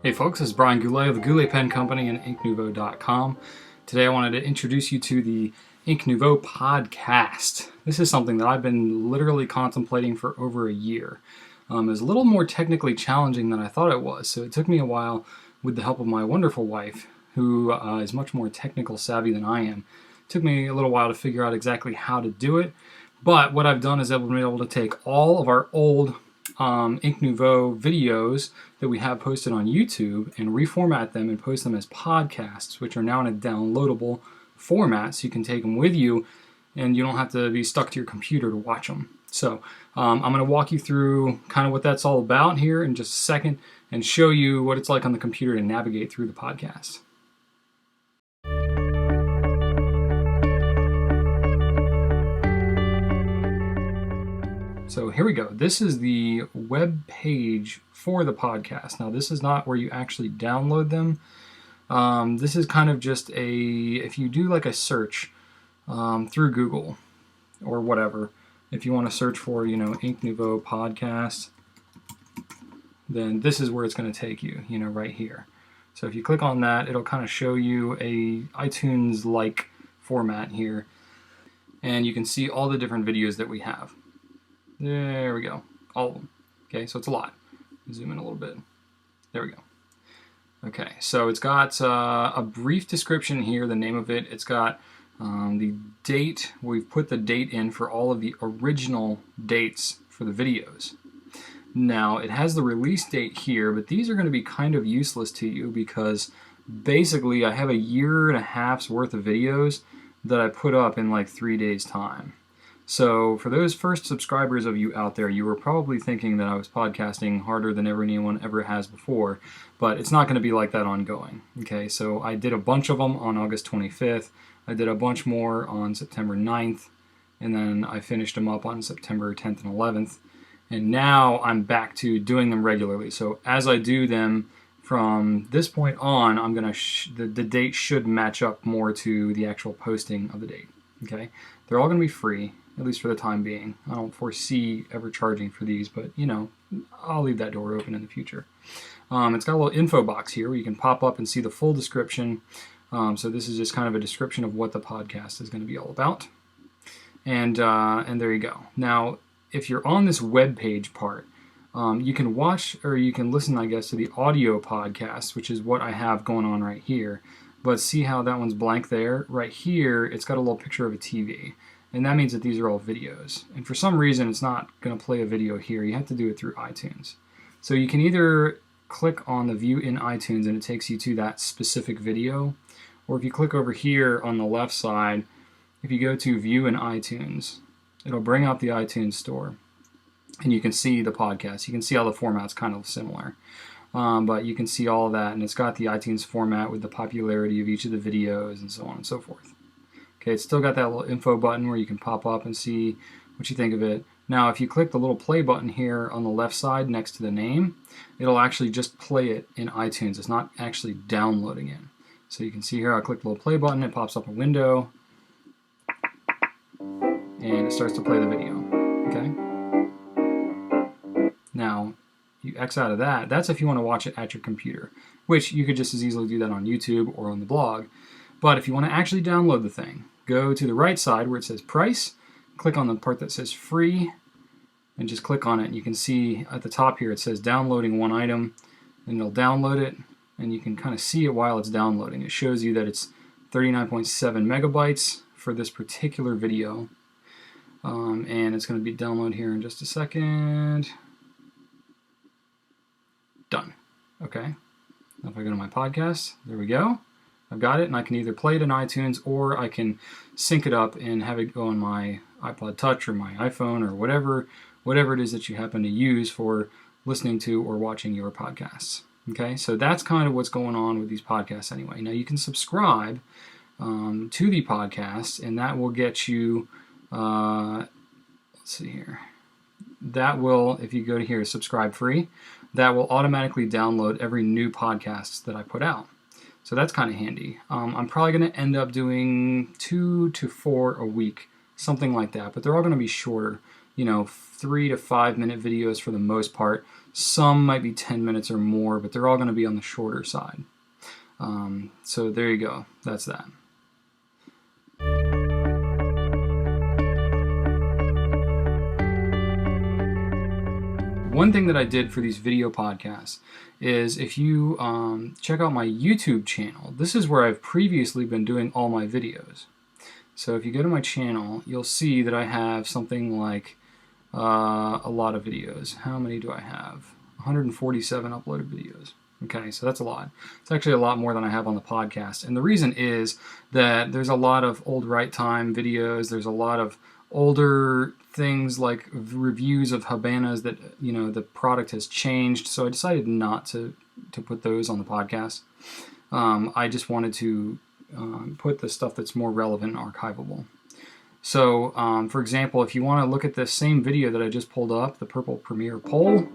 Hey folks, this is Brian Goulet of the Goulet Pen Company and InkNouveau.com. Today I wanted to introduce you to the Nouveau Podcast. This is something that I've been literally contemplating for over a year. It was a little more technically challenging than I thought it was, so it took me a while with the help of my wonderful wife, who is much more technical savvy than I am. It took me a little while to figure out exactly how to do it, but what I've done is I've been able to take all of our old Ink Nouveau videos that we have posted on YouTube and reformat them and post them as podcasts, which are now in a downloadable format, so you can take them with you and you don't have to be stuck to your computer to watch them. So I'm going to walk you through kind of what that's all about here in just a second and show you what it's like on the computer to navigate through the podcast. So here we go. This is the web page for the podcast. Now, this is not where you actually download them. This is kind of just if you do like a search through Google or whatever, if you want to search for, Ink Nouveau Podcast, then this is where it's going to take you, right here. So if you click on that, it'll kind of show you a iTunes-like format here, and you can see all the different videos that we have. There we go. All of them. Okay, so it's a lot. Zoom in a little bit. There we go. Okay, so it's got a brief description here, the name of it. It's got the date. We've put the date in for all of the original dates for the videos. Now, it has the release date here, but these are going to be kind of useless to you because basically I have a year and a half's worth of videos that I put up in like 3 days' time. So for those first subscribers of you out there, you were probably thinking that I was podcasting harder than anyone ever has before, but it's not going to be like that ongoing. Okay, so I did a bunch of them on August 25th. I did a bunch more on September 9th, and then I finished them up on September 10th and 11th. And now I'm back to doing them regularly. So as I do them from this point on, I'm going to the date should match up more to the actual posting of the date. Okay, they're all going to be free, at least for the time being. I don't foresee ever charging for these, but I'll leave that door open in the future. It's got a little info box here where you can pop up and see the full description. So this is just kind of a description of what the podcast is going to be all about. And there you go. Now, if you're on this web page part, you can watch or you can listen, I guess, to the audio podcast, which is what I have going on right here. But see how that one's blank there? Right here, it's got a little picture of a TV. And that means that these are all videos. And for some reason, it's not going to play a video here. You have to do it through iTunes. So you can either click on the view in iTunes and it takes you to that specific video. Or if you click over here on the left side, if you go to view in iTunes, it'll bring up the iTunes store. And you can see the podcast. You can see how the format's kind of similar. But you can see all of that. And it's got the iTunes format with the popularity of each of the videos and so on and so forth. Okay, it's still got that little info button where you can pop up and see what you think of it. Now, if you click the little play button here on the left side next to the name, it'll actually just play it in iTunes. It's not actually downloading it. So you can see here, I click the little play button, it pops up a window, and it starts to play the video. Okay? Now, you X out of that. That's if you want to watch it at your computer, which you could just as easily do that on YouTube or on the blog. But if you want to actually download the thing, go to the right side where it says price, click on the part that says free, and just click on it. And you can see at the top here it says downloading one item, and it'll download it, and you can kind of see it while it's downloading. It shows you that it's 39.7 megabytes for this particular video, and it's going to be download here in just a second. Done. Okay. Now if I go to my podcast, there we go. I've got it, and I can either play it in iTunes or I can sync it up and have it go on my iPod Touch or my iPhone or whatever it is that you happen to use for listening to or watching your podcasts. Okay, so that's kind of what's going on with these podcasts anyway. Now you can subscribe to the podcast, and that will get you, let's see here, that will, if you go to here, subscribe free, that will automatically download every new podcast that I put out. So that's kind of handy. I'm probably going to end up doing 2 to 4 a week, something like that. But they're all going to be shorter 3 to 5 minute videos for the most part. Some might be 10 minutes or more, but they're all going to be on the shorter side. So there you go. That's that. One thing that I did for these video podcasts is if you check out my YouTube channel, this is where I've previously been doing all my videos. So if you go to my channel, you'll see that I have something like a lot of videos. How many do I have? 147 uploaded videos. Okay, so that's a lot. It's actually a lot more than I have on the podcast. And the reason is that there's a lot of old right time videos. There's a lot of older things like reviews of Habanas that, the product has changed. So I decided not to put those on the podcast. I just wanted to put the stuff that's more relevant and archivable. So, for example, if you want to look at this same video that I just pulled up, the Purple Premiere Poll,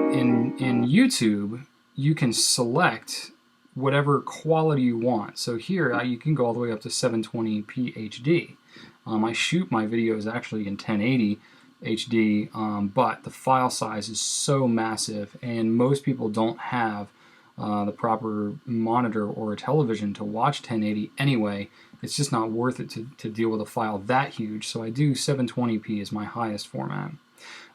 in YouTube, you can select whatever quality you want. So here, you can go all the way up to 720p HD. I shoot my videos actually in 1080 HD, but the file size is so massive, and most people don't have the proper monitor or a television to watch 1080 anyway. It's just not worth it to deal with a file that huge, so I do 720p as my highest format.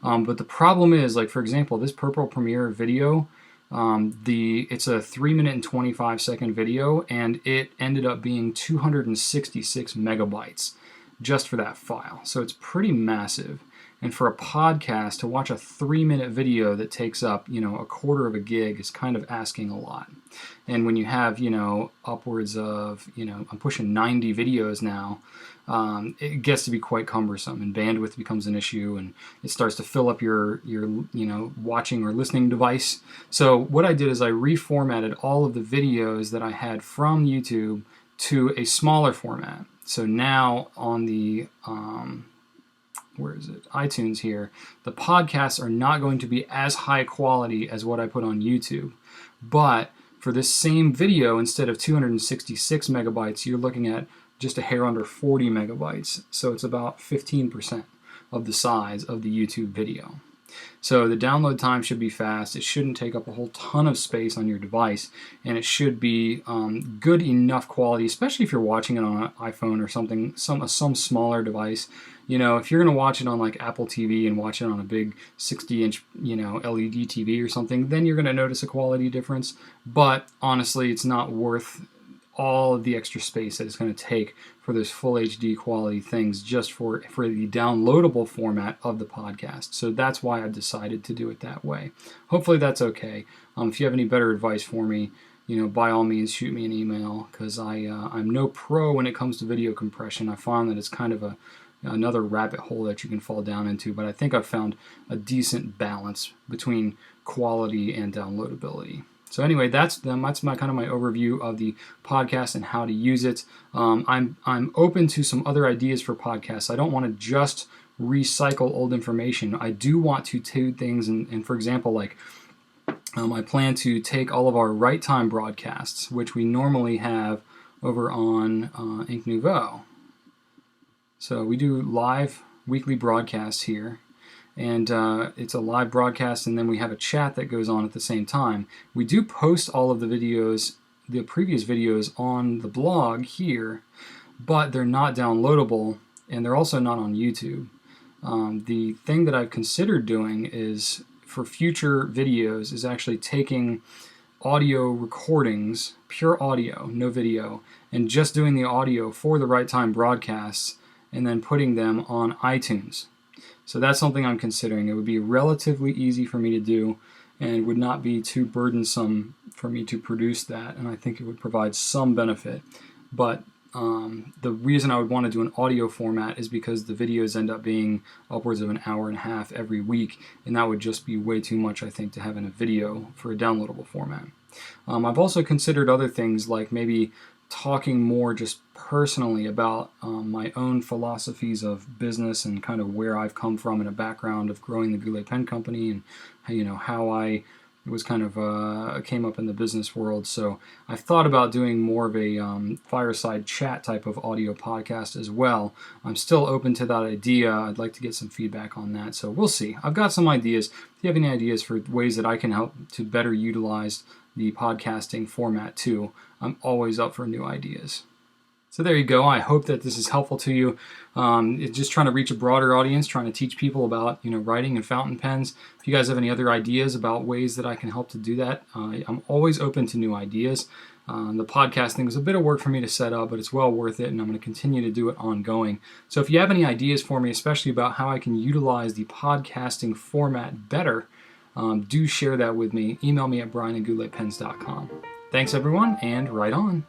But the problem is, like for example, this Purple Premiere video, it's a 3-minute and 25-second video, and it ended up being 266 megabytes just for that file. So it's pretty massive. And for a podcast, to watch a 3-minute video that takes up, a quarter of a gig is kind of asking a lot. And when you have, upwards of, I'm pushing 90 videos now, it gets to be quite cumbersome, and bandwidth becomes an issue, and it starts to fill up your watching or listening device. So what I did is I reformatted all of the videos that I had from YouTube to a smaller format. So now on the iTunes here, the podcasts are not going to be as high quality as what I put on YouTube. But for this same video, instead of 266 megabytes, you're looking at just a hair under 40 megabytes. So it's about 15% of the size of the YouTube video. So the download time should be fast. It shouldn't take up a whole ton of space on your device, and it should be good enough quality, especially if you're watching it on an iPhone or something, some smaller device. If you're going to watch it on like Apple TV and watch it on a big 60-inch, LED TV or something, then you're going to notice a quality difference. But honestly, it's not worth all of the extra space that it's going to take for those full HD quality things just for the downloadable format of the podcast. So that's why I decided to do it that way. Hopefully that's okay. If you have any better advice for me, by all means shoot me an email, because I'm no pro when it comes to video compression. I find that it's kind of another rabbit hole that you can fall down into, but I think I've found a decent balance between quality and downloadability. So anyway, that's my overview of the podcast and how to use it. I'm open to some other ideas for podcasts. I don't want to just recycle old information. I do want to do things, and for example, like I plan to take all of our right time broadcasts, which we normally have over on Ink Nouveau. So we do live weekly broadcasts here. And it's a live broadcast, and then we have a chat that goes on at the same time. We do post all of the videos, the previous videos, on the blog here, but they're not downloadable, and they're also not on YouTube. The thing that I've considered doing is, for future videos, is actually taking audio recordings, pure audio, no video, and just doing the audio for the right time broadcasts, and then putting them on iTunes. So that's something I'm considering. It would be relatively easy for me to do, and would not be too burdensome for me to produce that, and I think it would provide some benefit. But the reason I would want to do an audio format is because the videos end up being upwards of an hour and a half every week, and that would just be way too much, I think, to have in a video for a downloadable format. I've also considered other things, like maybe talking more just personally about my own philosophies of business and kind of where I've come from in a background of growing the Goulet Pen Company, and how I was kind of came up in the business world. So I've thought about doing more of a fireside chat type of audio podcast as well. I'm still open to that idea. I'd like to get some feedback on that. So we'll see. I've got some ideas. If you have any ideas for ways that I can help to better utilize the podcasting format too, I'm always up for new ideas. So there you go. I hope that this is helpful to you. It's just trying to reach a broader audience, trying to teach people about writing and fountain pens. If you guys have any other ideas about ways that I can help to do that, I'm always open to new ideas. The podcasting was a bit of work for me to set up, but it's well worth it, and I'm going to continue to do it ongoing. So if you have any ideas for me, especially about how I can utilize the podcasting format better, do share that with me. Email me at brian@gouletpens.com. Thanks, everyone, and write on.